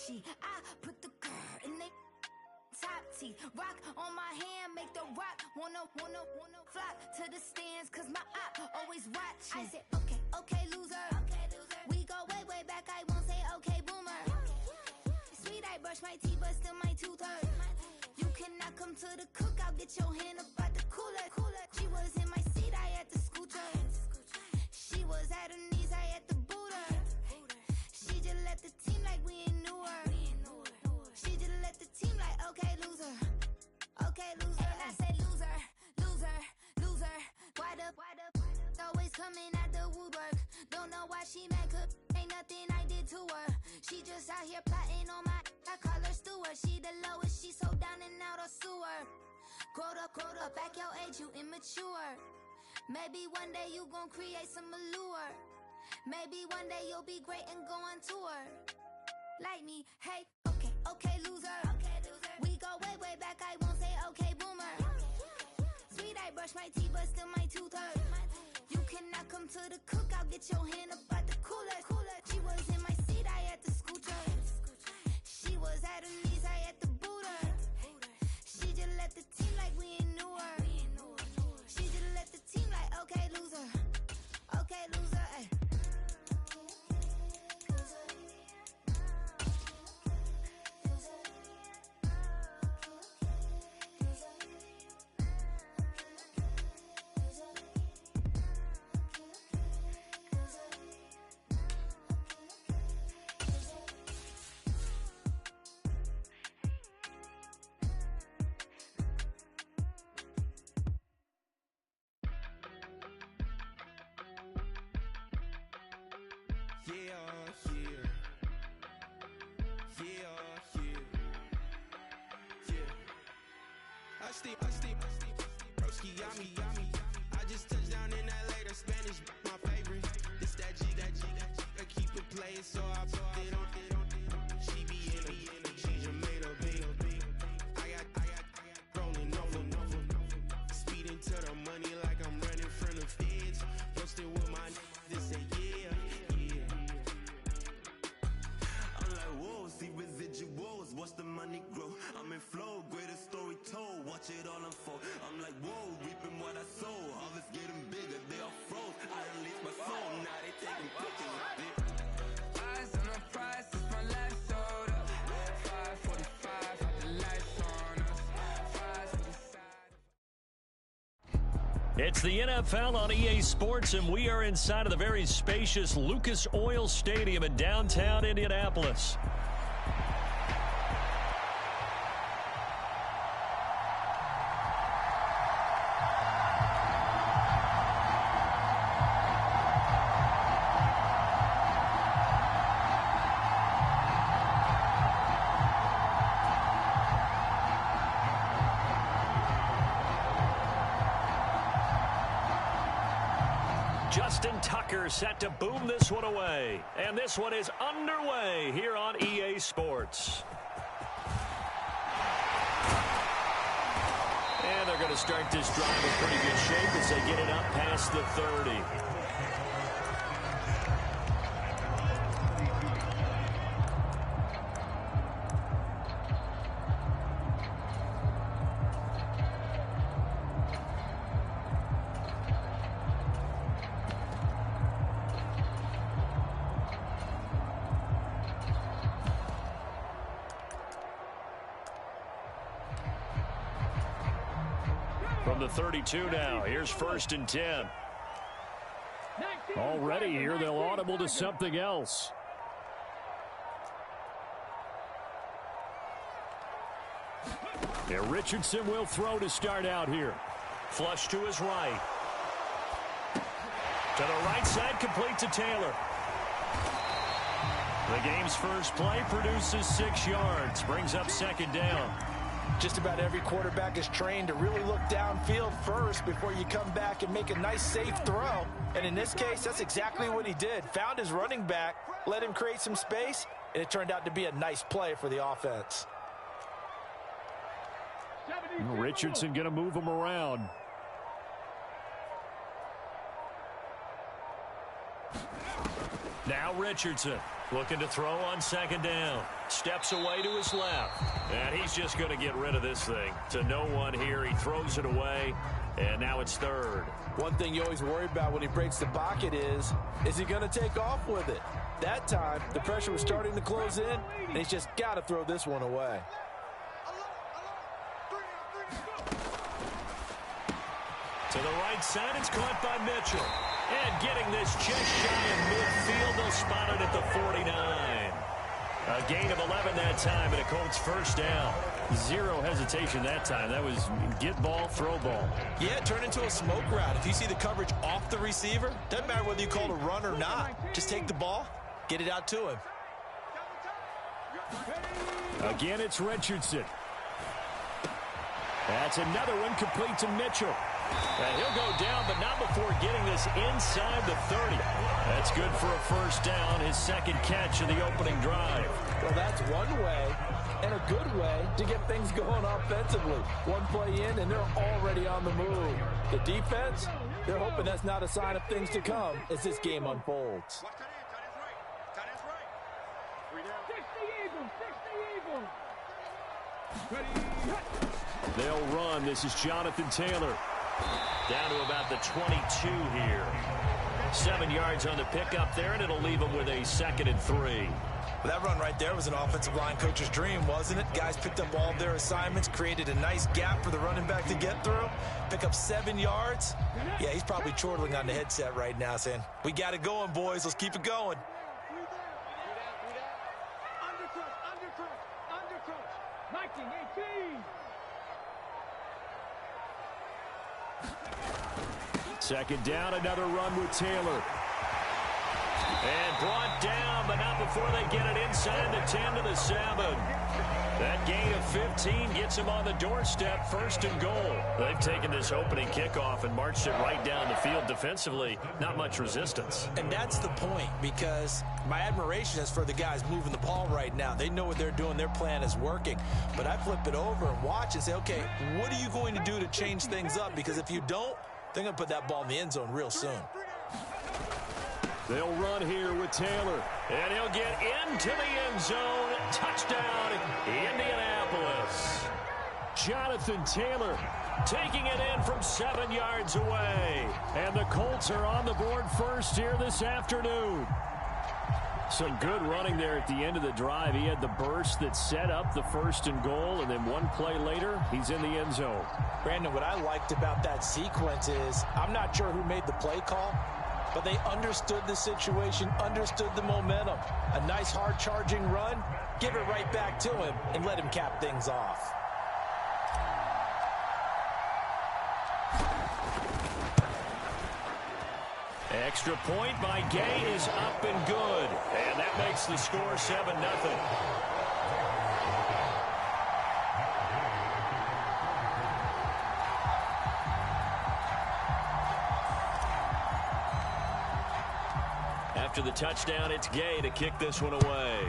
Versace. I put the girl in they top teeth. Rock on my hand, make the rock wanna flock to the stands, cause my eye always watching. I said, okay, loser. We go way back, I won't say okay, boomer. Sweet, I brush my teeth, but still my tooth hurt. You cannot come to the cookout, get your hand up out the cooler. She was in my seat, I had to scoot her. She was at her knees, I had to boot her. She just left the team like we ain't knew her. She just left the team like, okay, loser. Okay, loser. And I said, loser. Why the always coming at the woodwork? Don't know why she mad, cause ain't nothing I did to her. She just out here plotting on my, I call her steward. She the lowest, she so down and out of sewer. Growed up, back your age, you immature. Maybe one day you gon' create some allure. Maybe one day you'll be great and go on tour. Like me, hey, okay, loser. We go way back, I won't say okay, boomer. Sweet, I brush my teeth, but still my tooth hurt. You cannot come to the cookout, get your hand up out the cooler. She was in my seat, I had to scoot her. She was at her knees, I had to boot her. She just left the team like we ain't knew her. She just left the team like, okay, loser. Okay, loser, ay. I stay, broski got me. I just touched down in LA, the Spanish, my favorite. This that G, I keep it playing, so I put it on. She be in it, she just made a big. I got rolling over, speeding to the money like I'm running from the feds. Posted with my this say yeah. I'm like, whoa, see residuals, watch the money grow. I'm in flow, greatest story told, watch it all unfold. I'm like, whoa, reaping what I sow. Harvest getting bigger, they all froze. I release my soul, now they taking pictures of it. Eyes on the price, it's my last soda. 5:45, the lights on us. Fries for the side. It's the NFL on EA Sports, and we are inside of the very spacious Lucas Oil Stadium in downtown Indianapolis. Justin Tucker set to boom this one away. And this one is underway here on EA Sports. And they're going to start this drive in pretty good shape as they get it up past the 30. From the 32 now, here's 1st and 10. Already here, they'll audible to something else. Yeah, Richardson will throw to start out here. Flush to his right. To the right side, complete to Taylor. The game's first play produces 6 yards, brings up 2nd down. Just about every quarterback is trained to really look downfield first before you come back and make a nice, safe throw. And in this case, that's exactly what he did. Found his running back, let him create some space, and it turned out to be a nice play for the offense. Richardson going to move him around. Now Richardson. Looking to throw on second down. Steps away to his left. And he's just going to get rid of this thing. To no one here. He throws it away. And now it's third. One thing you always worry about when he breaks the pocket is he going to take off with it? That time, the pressure was starting to close in, and he's just got to throw this one away. To the right side, it's caught by Mitchell. And getting this just shy of midfield, they'll spot it at the 49. A gain of 11 that time, and a Colts first down. Zero hesitation that time. That was get ball, throw ball. Yeah, turn into a smoke route. If you see the coverage off the receiver, doesn't matter whether you call it a run or not. Just take the ball, get it out to him. Again, it's Richardson. That's another one complete to Mitchell. And he'll go down, but not before getting this inside the 30. That's good for a first down, his second catch of the opening drive. Well, that's one way, and a good way, to get things going offensively. One play in, and they're already on the move. The defense, they're hoping that's not a sign of things to come as this game unfolds. They'll run. This is Jonathan Taylor. Down to about the 22 here. 7 yards on the pickup there, and it'll leave them with a 2nd and 3. Well, that run right there was an offensive line coach's dream, wasn't it? Guys picked up all of their assignments, created a nice gap for the running back to get through, pick up 7 yards. Yeah, he's probably chortling on the headset right now saying, we got it going, boys. Let's keep it going. Second down, another run with Taylor. And brought down, but not before they get it inside the 10 to the 7. That gain of 15 gets them on the doorstep, 1st and goal. They've taken this opening kickoff and marched it right down the field defensively. Not much resistance. And that's the point, because my admiration is for the guys moving the ball right now. They know what they're doing. Their plan is working. But I flip it over and watch and say, okay, what are you going to do to change things up? Because if you don't, they're going to put that ball in the end zone real soon. They'll run here with Taylor, and he'll get into the end zone. Touchdown, Indianapolis. Jonathan Taylor taking it in from 7 yards away. And the Colts are on the board first here this afternoon. Some good running there at the end of the drive. He had the burst that set up the 1st and goal, and then one play later, he's in the end zone. Brandon, what I liked about that sequence is I'm not sure who made the play call, but they understood the situation, understood the momentum. A nice hard-charging run, give it right back to him, and let him cap things off. Extra point by Gay is up and good. And that makes the score 7-0. After the touchdown, it's Gay to kick this one away.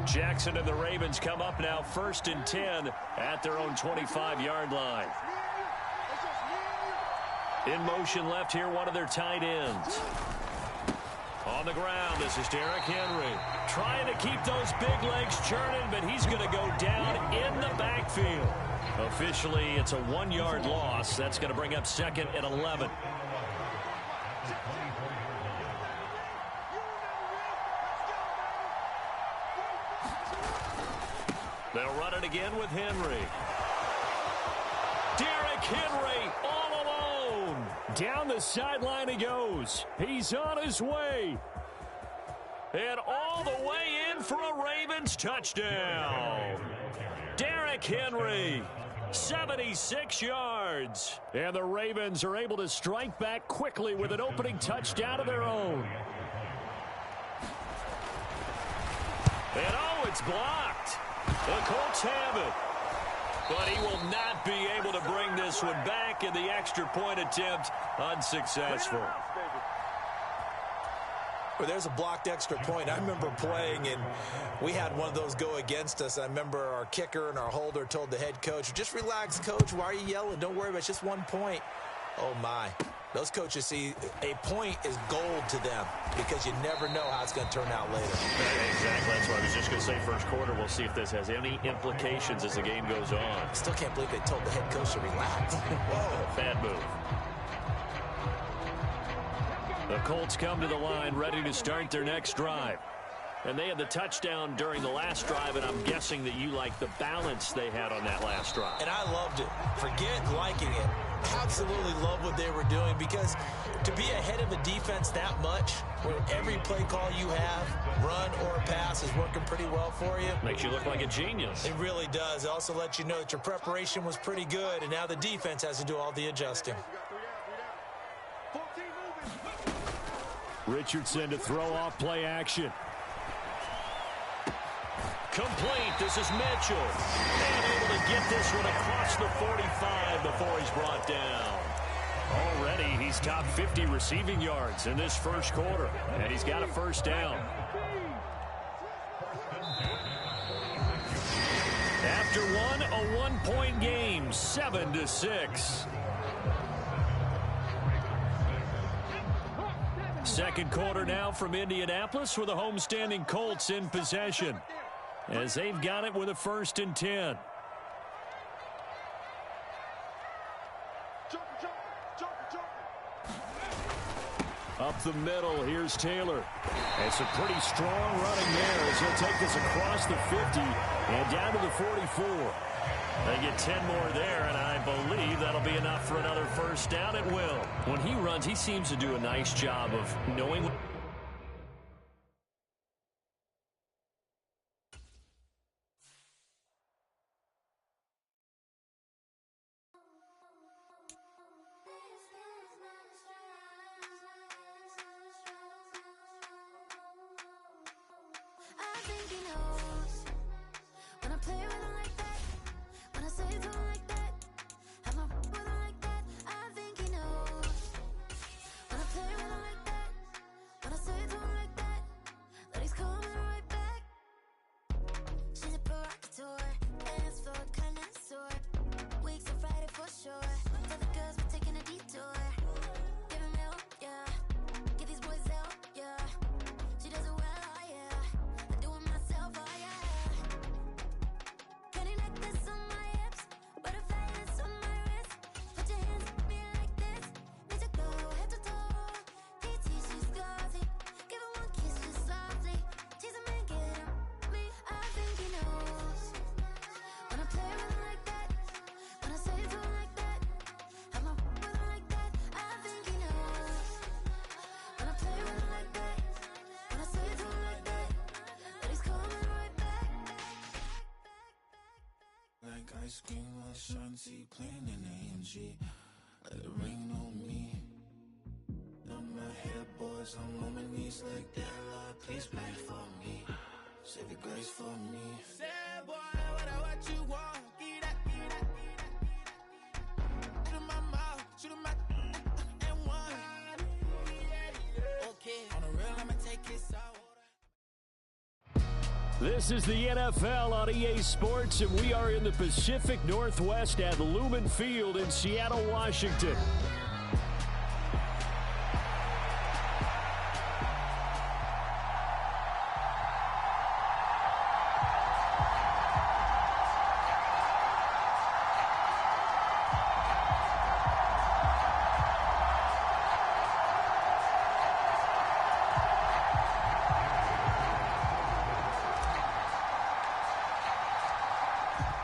Jackson and the Ravens come up now 1st and 10 at their own 25-yard line. In motion left here, one of their tight ends. On the ground, this is Derrick Henry. Trying to keep those big legs churning, but he's going to go down in the backfield. Officially, it's a 1-yard loss. That's going to bring up 2nd and 11. They'll run it again with Henry. Derrick Henry all alone. Down the sideline he goes. He's on his way. And all the way in for a Ravens touchdown. Derrick Henry, 76 yards. And the Ravens are able to strike back quickly with an opening touchdown of their own. And oh, it's blocked. The Colts have it. But he will not be able to bring this one back, and the extra point attempt unsuccessful. Well, there's a blocked extra point. I remember playing, and we had one of those go against us. I remember our kicker and our holder told the head coach, just relax, coach. Why are you yelling? Don't worry about it. It's just 1 point. Oh, my. Those coaches see a point is gold to them because you never know how it's going to turn out later. Exactly. That's what I was just going to say. First quarter, we'll see if this has any implications as the game goes on. I still can't believe they told the head coach to relax. Whoa. Bad move. The Colts come to the line ready to start their next drive. And they had the touchdown during the last drive, and I'm guessing that you like the balance they had on that last drive. And I loved it. Forget liking it. Absolutely love what they were doing, because to be ahead of a defense that much, where every play call you have, run or pass, is working pretty well for you. Makes you look like a genius. It really does. It also lets you know that your preparation was pretty good, and now the defense has to do all the adjusting. Richardson to throw off play action. Complete. This is Mitchell. And able to get this one across the 45 before he's brought down. Already, he's top 50 receiving yards in this first quarter. And he's got a first down. After one, a one-point game, 7-6. Second quarter now from Indianapolis with the homestanding Colts in possession, as they've got it with a 1st and 10. Up the middle, here's Taylor. It's a pretty strong running there as he'll take this across the 50 and down to the 44. They get 10 more there, and I believe that'll be enough for another first down. It will. When he runs, he seems to do a nice job of knowing. I think he knows when I play with him like that, when I say it to him like that, have my with him like that. I think he knows when I play with him like that, when I say it to him like that, that he's coming right back. She's a provocateur, dance floor kinda sore, weeks of Friday for sure. Tell the girls we're taking a detour, give him help, yeah, get these boys out, yeah. She does it well, oh yeah. I do it myself, oh yeah. Candy necklace on my hips, butterflies on my wrist. Put your hands on me like this. Need to go head to toe. DT, she's glossy. Give her one kiss just softly. Tease him and get him me. I think he knows when I play with him like that, when I say it to him like that, have my with him like that. I think he knows when I play with him like that, when I say it to him like that, that he's coming right back. Like ice cream on Shanty, playing in AMG. Let it rain on me. On my head, boys, I'm on my knees like that. Lord, please pray for me. Save your grace for me. Say, boy, what you want? Get that, get that, get that. Shoot in my mouth, shoot in my and one. Okay, on the real, I'ma take it out. This is the NFL on EA Sports, and we are in the Pacific Northwest at Lumen Field in Seattle, Washington.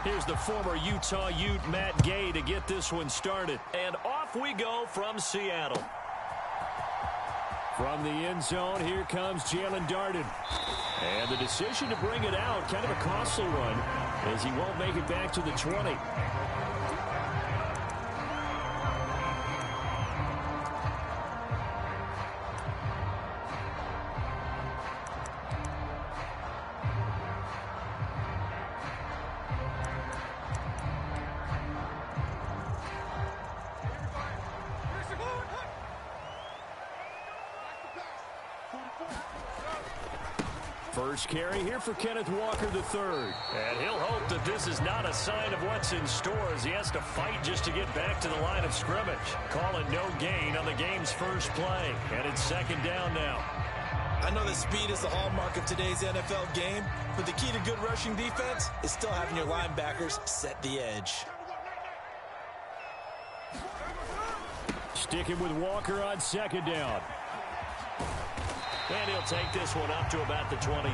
Here's the former Utah Ute, Matt Gay, to get this one started. And off we go from Seattle. From the end zone, here comes Jalen Darden. And the decision to bring it out, kind of a costly one, as he won't make it back to the 20. First carry here for Kenneth Walker III. And he'll hope that this is not a sign of what's in store as he has to fight just to get back to the line of scrimmage. Call it no gain on the game's first play. And it's second down now. I know that speed is the hallmark of today's NFL game, but the key to good rushing defense is still having your linebackers set the edge. Sticking with Walker on second down. And he'll take this one up to about the 23.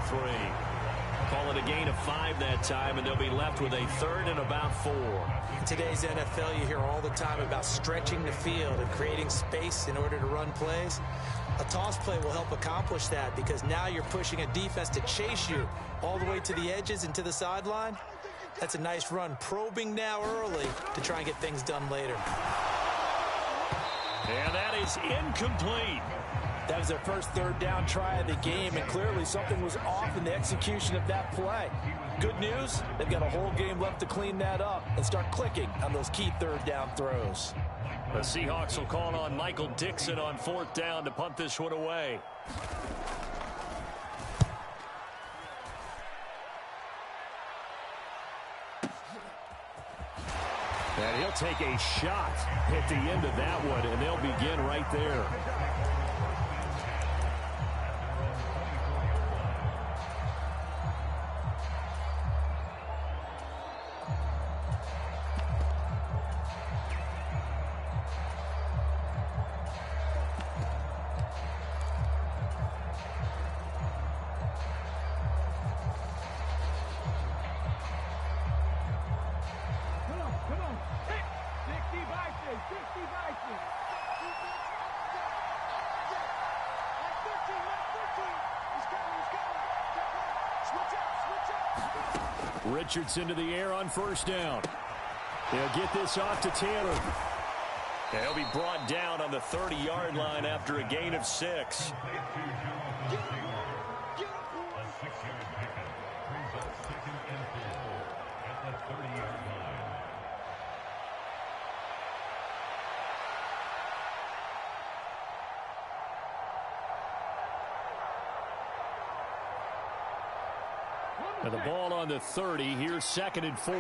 Call it a gain of 5 that time, and they'll be left with a third and about 4. In today's NFL, you hear all the time about stretching the field and creating space in order to run plays. A toss play will help accomplish that because now you're pushing a defense to chase you all the way to the edges and to the sideline. That's a nice run, probing now early to try and get things done later. And that is incomplete. That was their first third down try of the game, and clearly something was off in the execution of that play. Good news, they've got a whole game left to clean that up and start clicking on those key third down throws. The Seahawks will call on Michael Dixon on fourth down to punt this one away. And he'll take a shot at the end of that one, and they'll begin right there. Richardson to the air on first down. They'll get this off to Taylor. And he'll be brought down on the 30-yard line after a gain of 6. And the ball on the 30. Here's second and 4.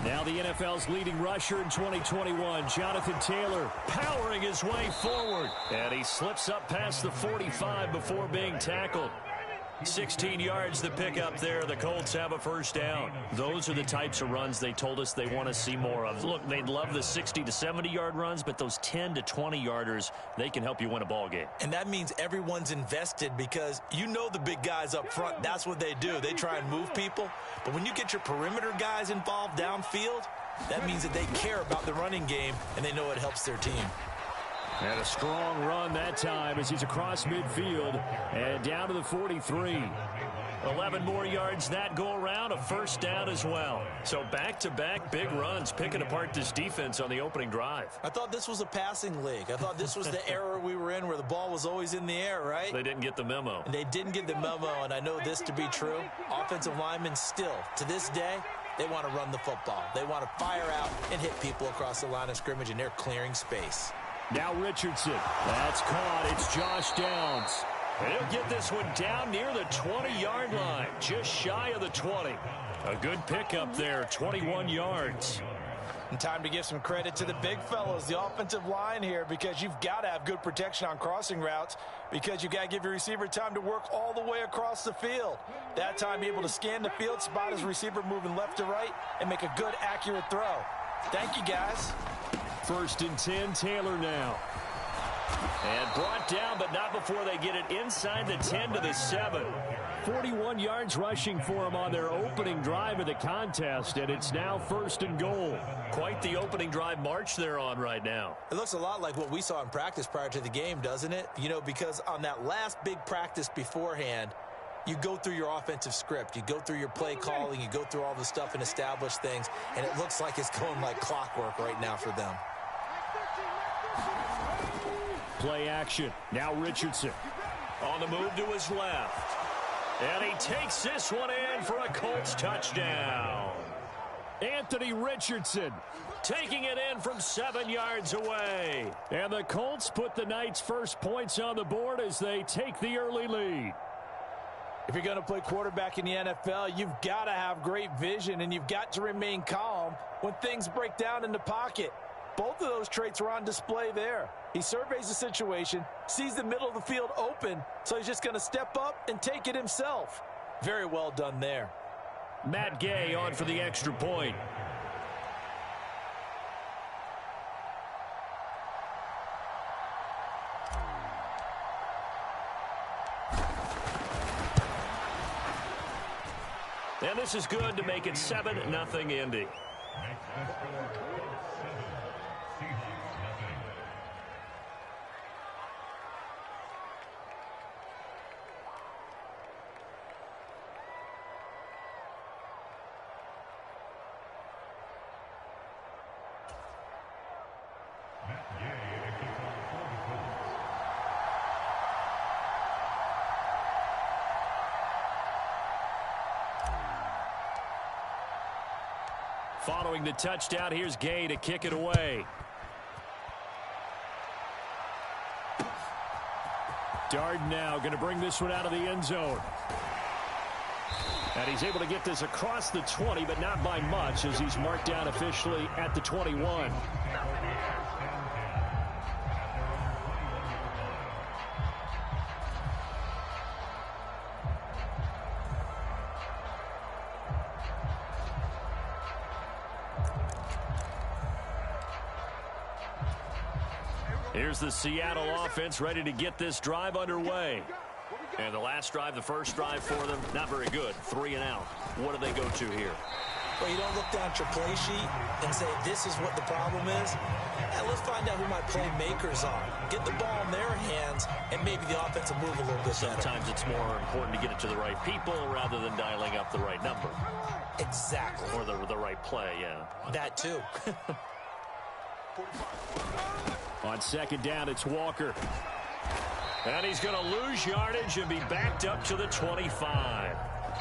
Now the NFL's leading rusher in 2021, Jonathan Taylor, powering his way forward. And he slips up past the 45 before being tackled. 16 yards the pickup there. The Colts have a first down. Those are the types of runs they told us they want to see more of. Look, they'd love the 60 to 70-yard runs, but those 10 to 20-yarders, they can help you win a ball game. And that means everyone's invested because you know the big guys up front, that's what they do. They try and move people. But when you get your perimeter guys involved downfield, that means that they care about the running game and they know it helps their team. And a strong run that time as he's across midfield and down to the 43. 11 more yards that go around, a first down as well. So back-to-back big runs, picking apart this defense on the opening drive. I thought this was a passing league. I thought this was the era we were in where the ball was always in the air, right? They didn't get the memo. And they didn't get the memo, and I know this to be true. Offensive linemen still, to this day, they want to run the football. They want to fire out and hit people across the line of scrimmage, and they're clearing space. Now Richardson. That's caught. It's Josh Downs. And he'll get this one down near the 20-yard line, just shy of the 20. A good pickup there, 21 yards. And time to give some credit to the big fellows, the offensive line here, because you've got to have good protection on crossing routes because you've got to give your receiver time to work all the way across the field. That time able to scan the field, spot his receiver moving left to right, and make a good, accurate throw. Thank you, guys. First and 10, Taylor now. And brought down, but not before they get it inside the 10 to the 7. 41 yards rushing for him on their opening drive of the contest, and it's now first and goal. Quite the opening drive march they're on right now. It looks a lot like what we saw in practice prior to the game, doesn't it? You know, because on that last big practice beforehand, you go through your offensive script, you go through your play calling, you go through all the stuff and establish things, and it looks like it's going like clockwork right now for them. Play action. Now Richardson on the move to his left. And he takes this one in for a Colts touchdown. Anthony Richardson taking it in from 7 yards away. And the Colts put the Knights' first points on the board as they take the early lead. If you're going to play quarterback in the NFL, you've got to have great vision, and you've got to remain calm when things break down in the pocket. Both of those traits are on display there. He surveys the situation, sees the middle of the field open, so he's just going to step up and take it himself. Very well done there. Matt Gay on for the extra point. And this is good to make it 7-0 Indy. Following the touchdown, here's Gay to kick it away. Dard now going to bring this one out of the end zone. And he's able to get this across the 20, but not by much, as he's marked down officially at the 21. Here's the Seattle offense ready to get this drive underway. And the last drive, the first drive for them, not very good. 3 and out. What do they go to here? Well, you don't look down at your play sheet and say, this is what the problem is. Let's find out who my playmakers are. Get the ball in their hands, and maybe the offense will move a little bit better. Sometimes it's more important to get it to the right people rather than dialing up the right number. Exactly. Or the right play, yeah. That too. On second down, it's Walker. And he's going to lose yardage and be backed up to the 25.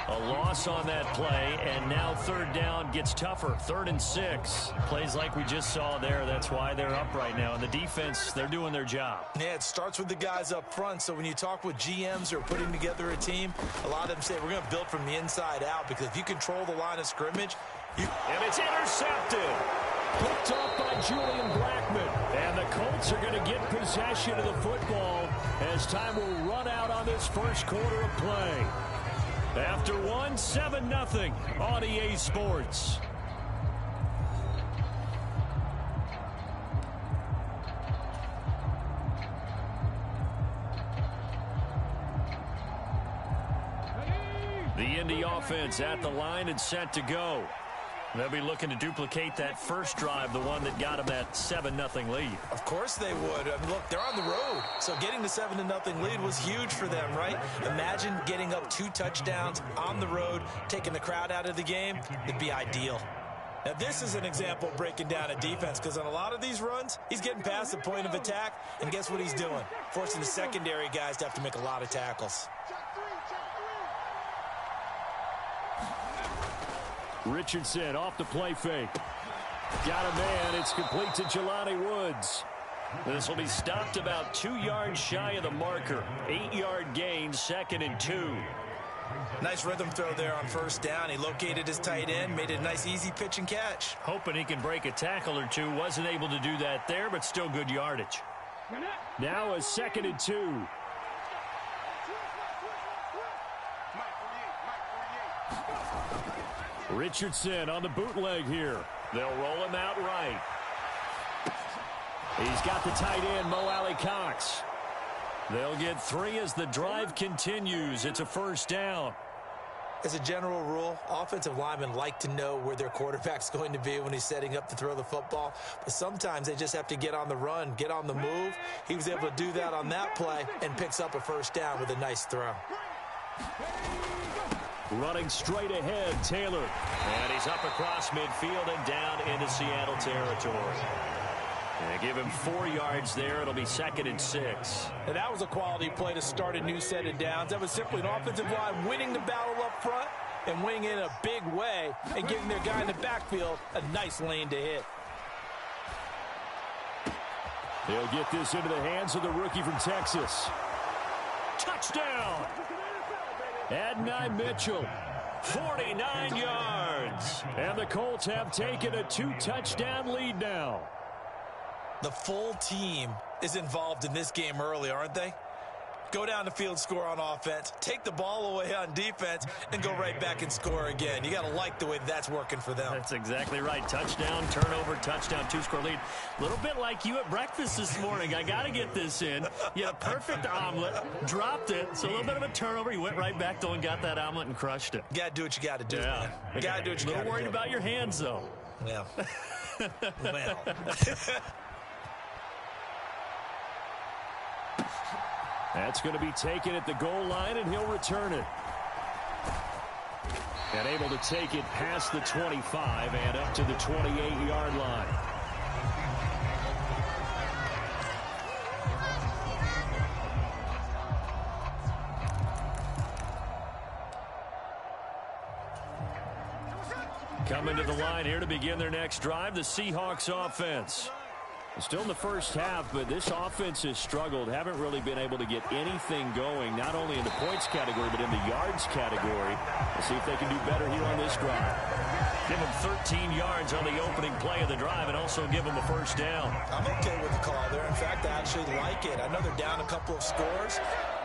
A loss on that play, and now third down gets tougher. 3rd and 6. Plays like we just saw there. That's why they're up right now. And the defense, they're doing their job. Yeah, it starts with the guys up front. So when you talk with GMs who are putting together a team, a lot of them say we're going to build from the inside out, because if you control the line of scrimmage, and it's intercepted. Picked off by Julian Blackman. And the Colts are going to get possession of the football as time will run out on this first quarter of play. After 7-0 on EA Sports. The Indy offense at the line and set to go. They'll be looking to duplicate that first drive, the one that got them that 7-0 lead. Of course they would. I mean, look, they're on the road. So getting the 7-0 lead was huge for them, right? Imagine getting up 2 touchdowns on the road, taking the crowd out of the game. It'd be ideal. Now, this is an example of breaking down a defense, because on a lot of these runs, he's getting past the point of attack, and guess what he's doing? Forcing the secondary guys to have to make a lot of tackles. Richardson off the play fake. Got a man. It's complete to Jelani Woods. This will be stopped about 2 yards shy of the marker. 8-yard gain, 2nd and 2. Nice rhythm throw there on first down. He located his tight end, made it a nice easy pitch and catch. Hoping he can break a tackle or two. Wasn't able to do that there, but still good yardage. Now a 2nd and 2. Richardson on the bootleg here. They'll roll him out right. He's got the tight end, Mo Alley-Cox. They'll get 3 as the drive continues. It's a first down. As a general rule, offensive linemen like to know where their quarterback's going to be when he's setting up to throw the football. But sometimes they just have to get on the run, get on the move. He was able to do that on that play and picks up a first down with a nice throw. Running straight ahead, Taylor. And he's up across midfield and down into Seattle territory. And give him 4 yards there. It'll be 2nd and 6. And that was a quality play to start a new set of downs. That was simply an offensive line winning the battle up front and winning in a big way and giving their guy in the backfield a nice lane to hit. He'll get this into the hands of the rookie from Texas. Touchdown! Adonai Mitchell, 49 yards. And the Colts have taken a 2-touchdown lead now. The full team is involved in this game early, aren't they? Go down the field, score on offense, take the ball away on defense, and go right back and score again. You got to like the way that's working for them. That's exactly right. Touchdown, turnover, touchdown, 2-score lead. A little bit like you at breakfast this morning. I got to get this in. You had a perfect omelet, dropped it, so a little bit of a turnover. You went right back, though, and got that omelet and crushed it. You got to do what you got to do, yeah. man. You got to do what you got to do. A little worried about your hands, though. Well. Well. That's going to be taken at the goal line, and he'll return it. And able to take it past the 25 and up to the 28-yard line. Coming to the line here to begin their next drive, the Seahawks offense. Still in the first half, but this offense has struggled. Haven't really been able to get anything going, not only in the points category, but in the yards category. We'll see if they can do better here on this drive. Give them 13 yards on the opening play of the drive and also give them a first down. I'm okay with the call there. In fact, I actually like it. I know they're down a couple of scores,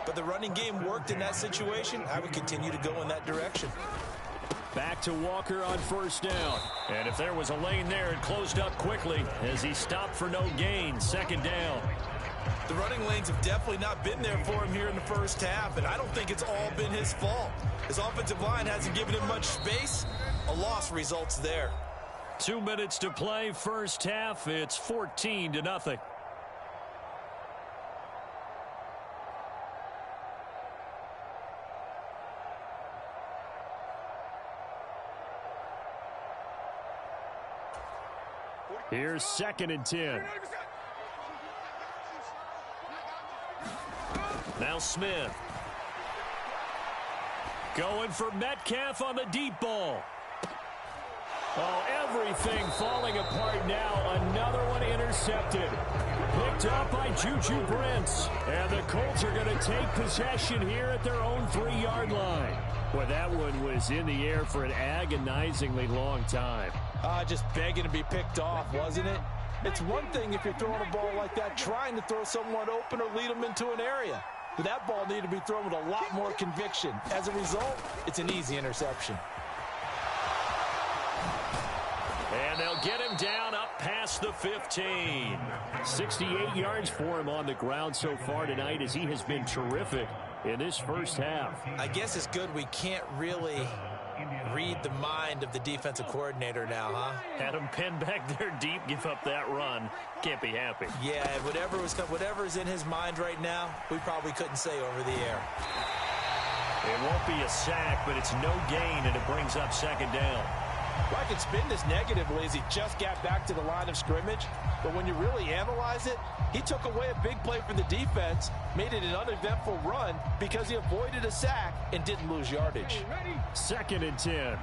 but the running game worked in that situation. I would continue to go in that direction. Back to Walker on first down. And if there was a lane there, it closed up quickly as he stopped for no gain. Second down. The running lanes have definitely not been there for him here in the first half, and I don't think it's all been his fault. His offensive line hasn't given him much space. A loss results there. 2 minutes to play, first half. It's 14-0. Here's 2nd and 10. Now Smith. Going for Metcalf on the deep ball. Oh, everything falling apart now. Another one intercepted. Picked up by Juju Brents. And the Colts are going to take possession here at their own 3-yard line. Well, that one was in the air for an agonizingly long time. Just begging to be picked off, wasn't it? It's one thing if you're throwing a ball like that, trying to throw someone open or lead them into an area. But that ball needed to be thrown with a lot more conviction. As a result, it's an easy interception. And they'll get him down up past the 15. 68 yards for him on the ground so far tonight as he has been terrific in this first half. I guess it's good we can't really read the mind of the defensive coordinator now, huh? Had him pinned back there deep, give up that run. Can't be happy. Yeah, whatever's in his mind right now, we probably couldn't say over the air. It won't be a sack, but it's no gain, and it brings up 2nd down. Well, I could spin this negatively as he just got back to the line of scrimmage, but when you really analyze it, he took away a big play for the defense, made it an uneventful run because he avoided a sack and didn't lose yardage. 2nd and 10.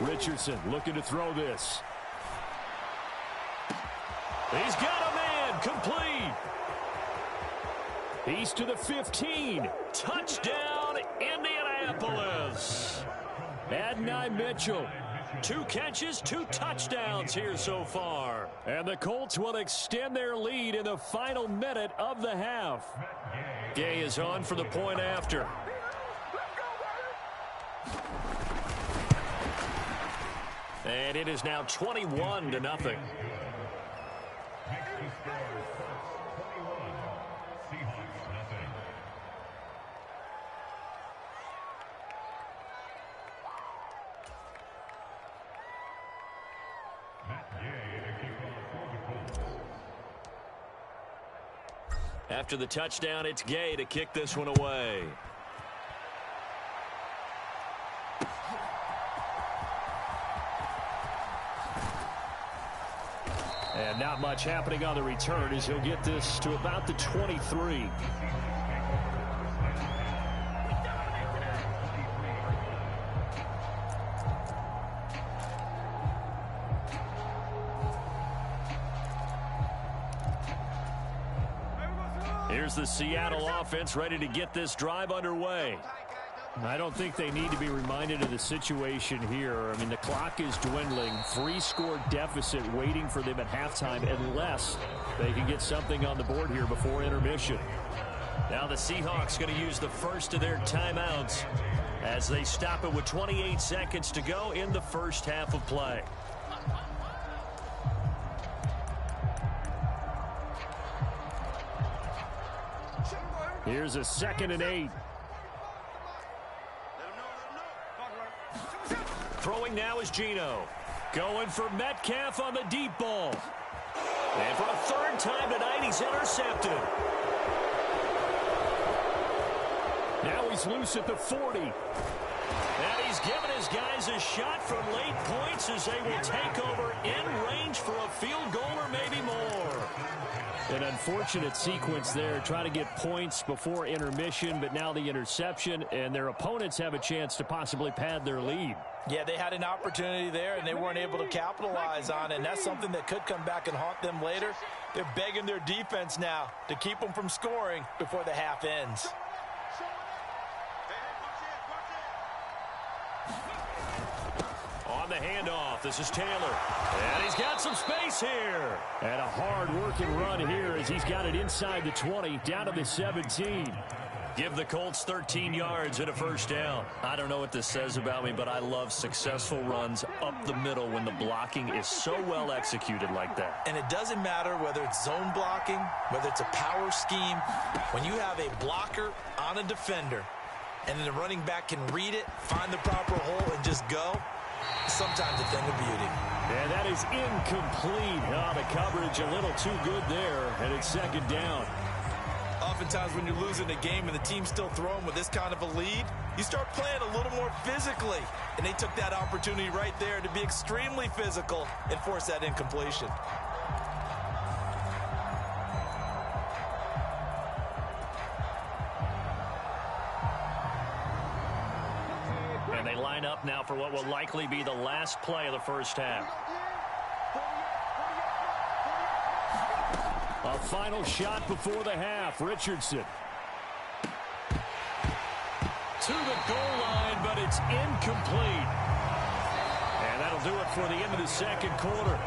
Richardson looking to throw this. He's got a man, complete. He's to the 15. Touchdown, Indianapolis. Adonai Mitchell. 2 catches, 2 touchdowns here so far. And the Colts will extend their lead in the final minute of the half. Gay is on for the point after. And it is now 21-0. After the touchdown, it's Gay to kick this one away. And not much happening on the return as he'll get this to about the 23. Here's the Seattle offense ready to get this drive underway. I don't think they need to be reminded of the situation here. I mean, the clock is dwindling. 3-score deficit waiting for them at halftime unless they can get something on the board here before intermission. Now the Seahawks going to use the first of their timeouts as they stop it with 28 seconds to go in the first half of play. Here's a 2nd and 8. Throwing now is Geno. Going for Metcalf on the deep ball. And for a 3rd time tonight, he's intercepted. Now he's loose at the 40. And he's given his guys a shot from late points as they will take over in range for a field goal or maybe more. An unfortunate sequence there, trying to get points before intermission, but now the interception, and their opponents have a chance to possibly pad their lead. Yeah, they had an opportunity there, and they weren't able to capitalize on it, and that's something that could come back and haunt them later. They're begging their defense now to keep them from scoring before the half ends. On the handoff, this is Taylor. And he's got some space here. And a hard-working run here as he's got it inside the 20, down to the 17. Give the Colts 13 yards and a first down. I don't know what this says about me, but I love successful runs up the middle when the blocking is so well executed like that. And it doesn't matter whether it's zone blocking, whether it's a power scheme. When you have a blocker on a defender, and then the running back can read it, find the proper hole, and just go, sometimes a thing of beauty. And that is incomplete. Oh, the coverage a little too good there, and it's 2nd down. Oftentimes when you're losing a game and the team's still throwing with this kind of a lead, you start playing a little more physically. And they took that opportunity right there to be extremely physical and force that incompletion. And they line up now for what will likely be the last play of the first half. A final shot before the half. Richardson. To the goal line, but it's incomplete. And that'll do it for the end of the 2nd quarter.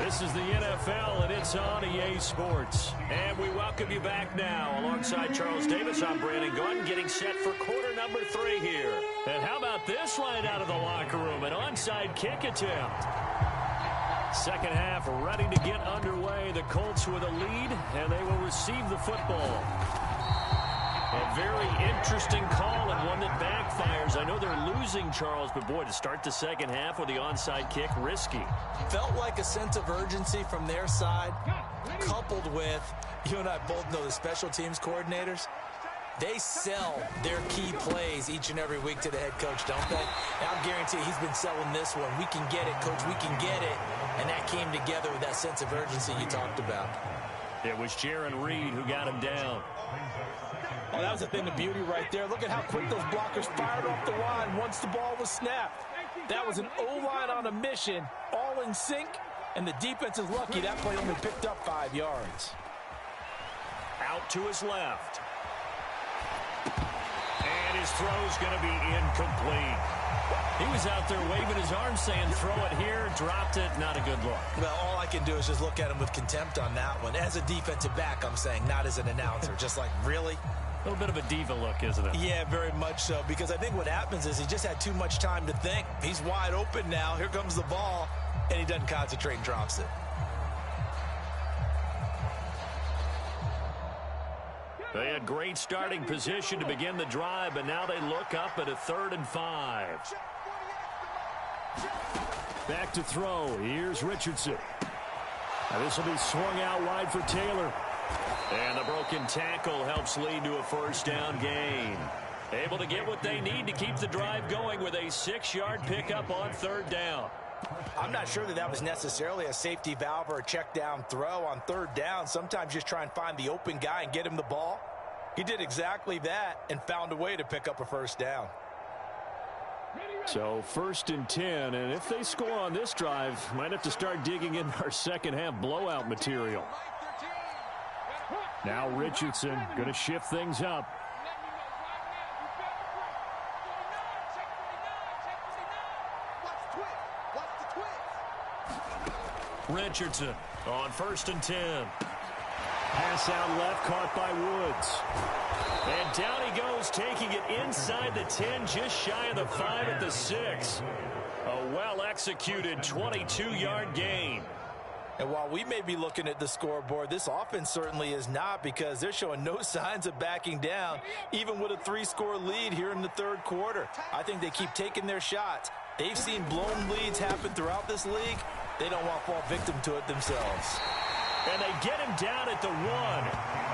This is the NFL, and it's on EA Sports. And we welcome you back now. Alongside Charles Davis, I'm Brandon Gunn, getting set for quarter number 3 here. And how about this right out of the locker room? An onside kick attempt. 2nd half ready to get underway. The Colts with a lead, and they will receive the football. A very interesting call and one that backfires. I know they're losing, Charles, but boy, to start the 2nd half with the onside kick, risky. Felt like a sense of urgency from their side, coupled with, you and I both know the special teams coordinators. They sell their key plays each and every week to the head coach, don't they? And I'll guarantee he's been selling this one. We can get it, coach. We can get it. And that came together with that sense of urgency you talked about. It was Jaron Reed who got him down. Oh, that was a thing of beauty right there. Look at how quick those blockers fired off the line once the ball was snapped. That was an O-line on a mission, all in sync, and the defense is lucky that play only picked up 5 yards. Out to his left. And his throw's going to be incomplete. He was out there waving his arm saying, throw it here, dropped it, not a good look. Well, all I can do is just look at him with contempt on that one. As a defensive back, I'm saying, not as an announcer. Just like, really? A little bit of a diva look, isn't it? Yeah, very much so, because I think what happens is he just had too much time to think. He's wide open now. Here comes the ball, and he doesn't concentrate and drops it. They had great starting position to begin the drive, but now they look up at a 3rd and 5. Back to throw. Here's Richardson. Now this will be swung out wide for Taylor. And the broken tackle helps lead to a first down gain. Able to get what they need to keep the drive going with a 6-yard pickup on 3rd down. I'm not sure that was necessarily a safety valve or a check down throw on third down. Sometimes just try and find the open guy and get him the ball. He did exactly that and found a way to pick up a first down. So 1st and 10, and if they score on this drive, might have to start digging in our second half blowout material. Now Richardson going to shift things up. Richardson on 1st and 10. Pass out left, caught by Woods. And down he goes, taking it inside the 10, just shy of the 5 at the 6. A well-executed 22-yard gain. And while we may be looking at the scoreboard, this offense certainly is not, because they're showing no signs of backing down, even with a 3-score lead here in the third quarter. I think they keep taking their shots. They've seen blown leads happen throughout this league. They don't want to fall victim to it themselves. And they get him down at the 1.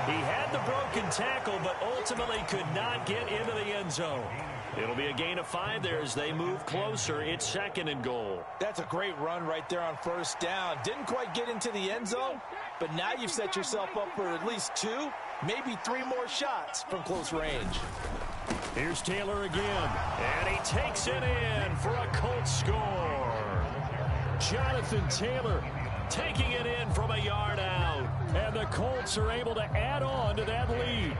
He had the broken tackle, but ultimately could not get into the end zone. It'll be a gain of 5 there as they move closer. It's 2nd and goal. That's a great run right there on first down. Didn't quite get into the end zone, but now you've set yourself up for at least 2, maybe 3 more shots from close range. Here's Taylor again, and he takes it in for a Colts score. Jonathan Taylor taking it in from a yard out, and the Colts are able to add on to that lead.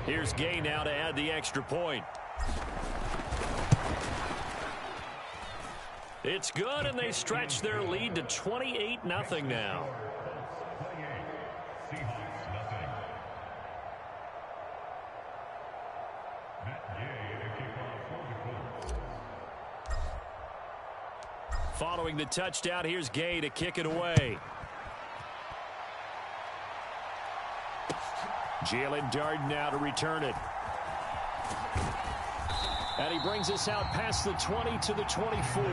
Here's Gay now to add the extra point. It's good, and they stretch their lead to 28-0 now. Following the touchdown, here's Gay to kick it away. Jalen Darden now to return it. And he brings us out past the 20 to the 24.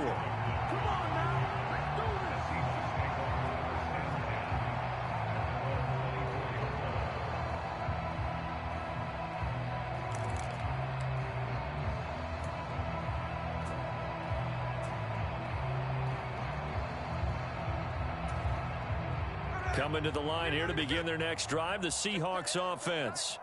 Coming to the line here to begin their next drive, the Seahawks offense.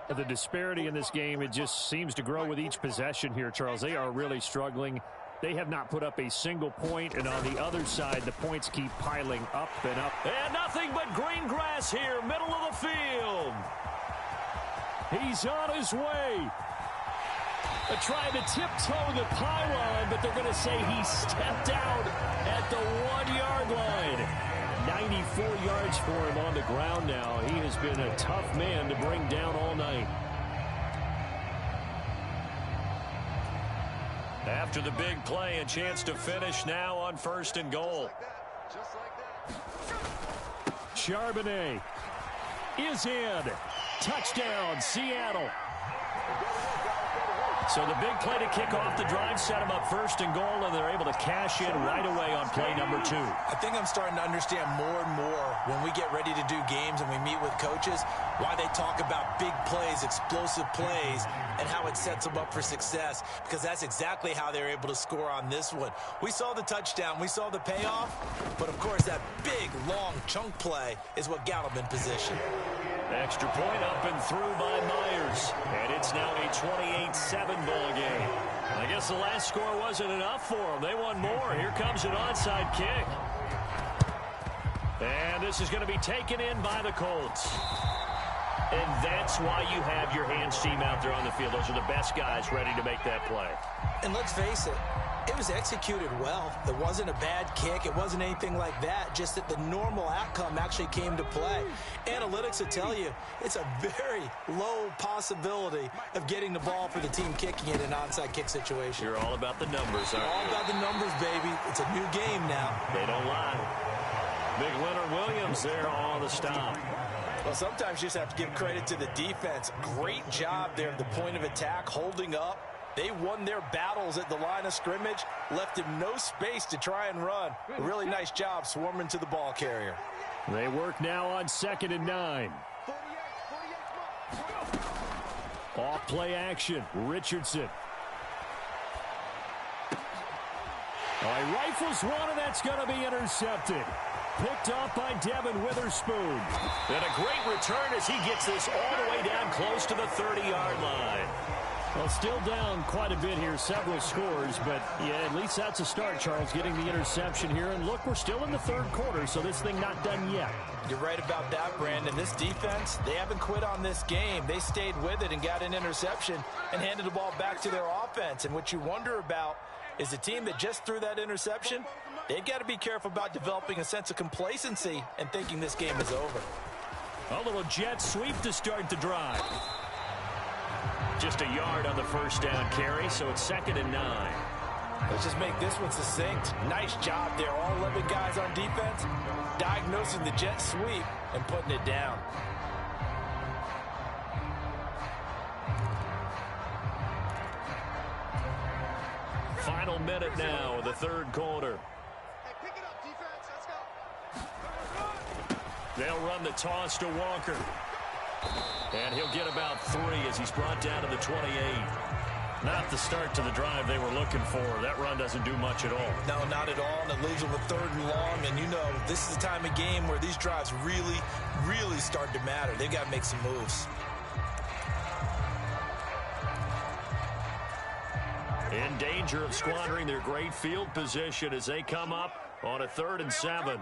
The disparity in this game, it just seems to grow with each possession here, Charles. They are really struggling. They have not put up a single point, and on the other side, the points keep piling up and up. And nothing but green grass here, middle of the field. He's on his way. They're trying to tiptoe the pylon, but they're going to say he stepped out at the 1-yard line. 94 yards for him on the ground now. He has been a tough man to bring down all night. After the big play, a chance to finish now on 1st and goal. Charbonnet is in. Touchdown, Seattle. So the big play to kick off the drive set them up 1st and goal, and they're able to cash in right away on play number 2. I think I'm starting to understand more and more when we get ready to do games and we meet with coaches, why they talk about big plays, explosive plays, and how it sets them up for success, because that's exactly how they're able to score on this one. We saw the touchdown, we saw the payoff, but of course that big, long chunk play is what got them in position. Extra point up and through by Myers. And it's now a 28-7 ball game. I guess the last score wasn't enough for them. They want more. Here comes an onside kick. And this is going to be taken in by the Colts. And that's why you have your hands team out there on the field. Those are the best guys ready to make that play. And let's face it, it was executed well. It wasn't a bad kick. It wasn't anything like that. Just that the normal outcome actually came to play. Analytics will tell you it's a very low possibility of getting the ball for the team kicking it in an onside kick situation. You're all about the numbers, aren't you? All about the numbers, baby. It's a new game now. They don't lie. Big Leonard Williams there on the stop. Well, sometimes you just have to give credit to the defense. Great job there at the point of attack, holding up. They won their battles at the line of scrimmage, left him no space to try and run. A really nice job swarming to the ball carrier. They work now on 2nd and 9. Off play action, Richardson. Oh, he rifles one, and that's going to be intercepted. Picked off by Devin Witherspoon. And a great return as he gets this all the way down close to the 30-yard line. Well, still down quite a bit here, several scores, but yeah, at least that's a start, Charles, getting the interception here. And look, we're still in the third quarter, so this thing not done yet. You're right about that, Brandon. This defense, they haven't quit on this game. They stayed with it and got an interception and handed the ball back to their offense. And what you wonder about is the team that just threw that interception, they've got to be careful about developing a sense of complacency and thinking this game is over. A little jet sweep to start the drive. Just a yard on the first down carry, so it's 2nd and 9. Let's just make this one succinct. Nice job there. All 11 guys on defense diagnosing the jet sweep and putting it down. Final minute now of the third quarter. Hey, pick it up, defense. Let's go. They'll run the toss to Walker. And he'll get about 3 as he's brought down to the 28. Not the start to the drive they were looking for. That run doesn't do much at all. No, not at all, and it leaves them with 3rd and long. And you know, this is the time of game where these drives really, really start to matter. They've got to make some moves. In danger of squandering their great field position as they come up on a 3rd and 7.